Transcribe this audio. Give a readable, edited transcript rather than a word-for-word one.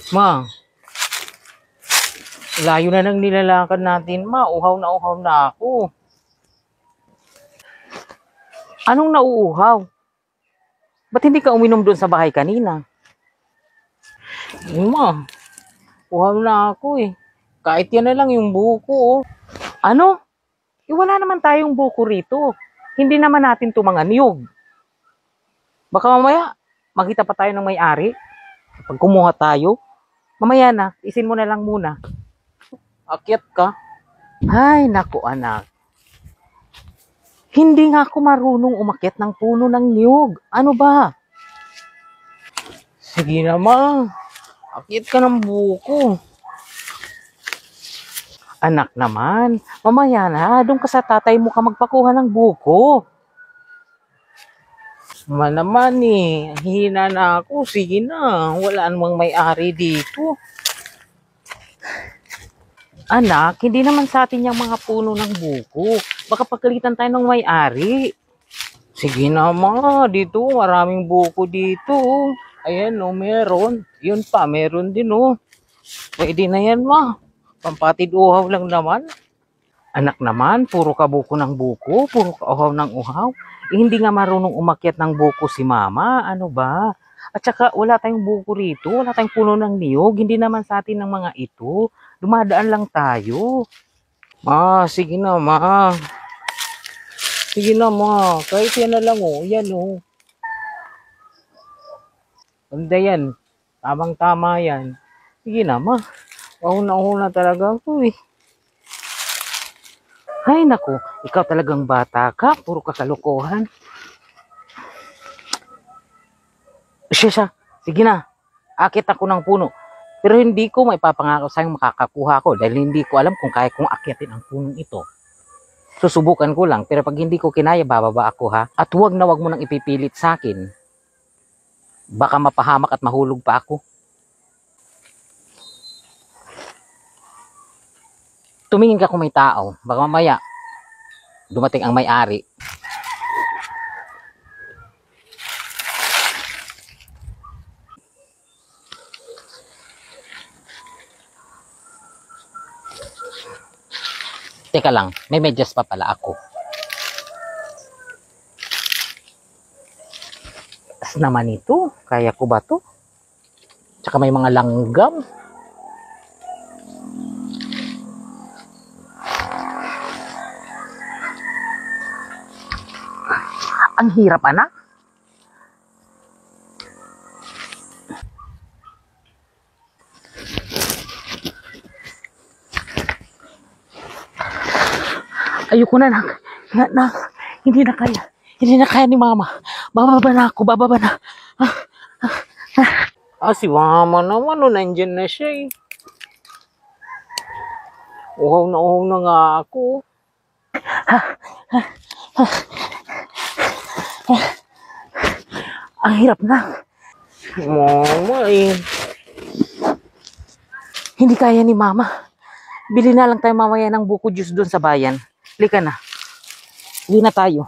Ma, layo na nang nilalakad natin, ma. Uhaw na ako. Anong nauuhaw? Ba't hindi ka uminom doon sa bahay kanina? Ma, uhaw na ako eh. Kahit yan na lang yung buko, oh. Ano? Wala naman tayong buko rito. Hindi naman natin to mga niyog. Baka mamaya, makita pa tayo ng may-ari. Pag kumuha tayo, mamaya na, isin mo na lang muna. Akyat ka? Ay, naku anak. Hindi nga ako marunong umakyat ng puno ng niyog. Ano ba? Sige naman. Akyat ka ng buko. Anak naman, mamaya na, doon ka sa tatay mo ka magpakuha ng buko. Naman eh, hina na ako. Sige na, wala namang may-ari dito. Anak, hindi naman sa atin yung mga puno ng buko. Baka pagkalitan tayo ng may-ari. Sige na ma, dito, maraming buko dito. Ayan o, meron. Yun pa, meron din o. Pwede na yan ma. Pampatid uhaw lang naman. Anak naman, puro ka buko ng buko, puro ka uhaw ng uhaw. Hindi nga marunong umakyat ng buko si mama. Ano ba? At saka wala tayong buko rito, wala tayong puno ng niyog. Hindi naman sa atin ng mga ito. Dumadaan lang tayo. Ma, sige na ma. Sige na ma, kahit yan na lang oh. Yan oh. Ganda yan. Tamang-tama yan. Sige na ma. Mahuna-huna talaga ako eh. Ay naku, ikaw talagang bata ka. Puro kakalukuhan. Siya. Sige na. Akit ako ng puno. Pero hindi ko maipapangako sa'yo makakakuha ko. Dahil hindi ko alam kung kaya kong akyatin ang punong ito. Susubukan ko lang. Pero pag hindi ko kinaya, bababa ako ha. At huwag mo nang ipipilit sa akin. Baka mapahamak at mahulog pa ako. Tumingin ka kung may tao. Baka mamaya, dumating ang may-ari. Teka lang, may medyas pa pala ako. Tas naman ito, kaya ko ba to? Tsaka may mga langgam. Ang hirap anak. Ayoko na nak. Hindi na kaya. Hindi na kaya ni mama. Bababa na ako, bababa na. Si mama naman, nandyan na siya eh. Uhaw na nga ako. Ang hirap na. Mama eh. Hindi kaya ni mama. Bili na lang tayo mamaya ng buko juice doon sa bayan. Halika na. Hindi na tayo.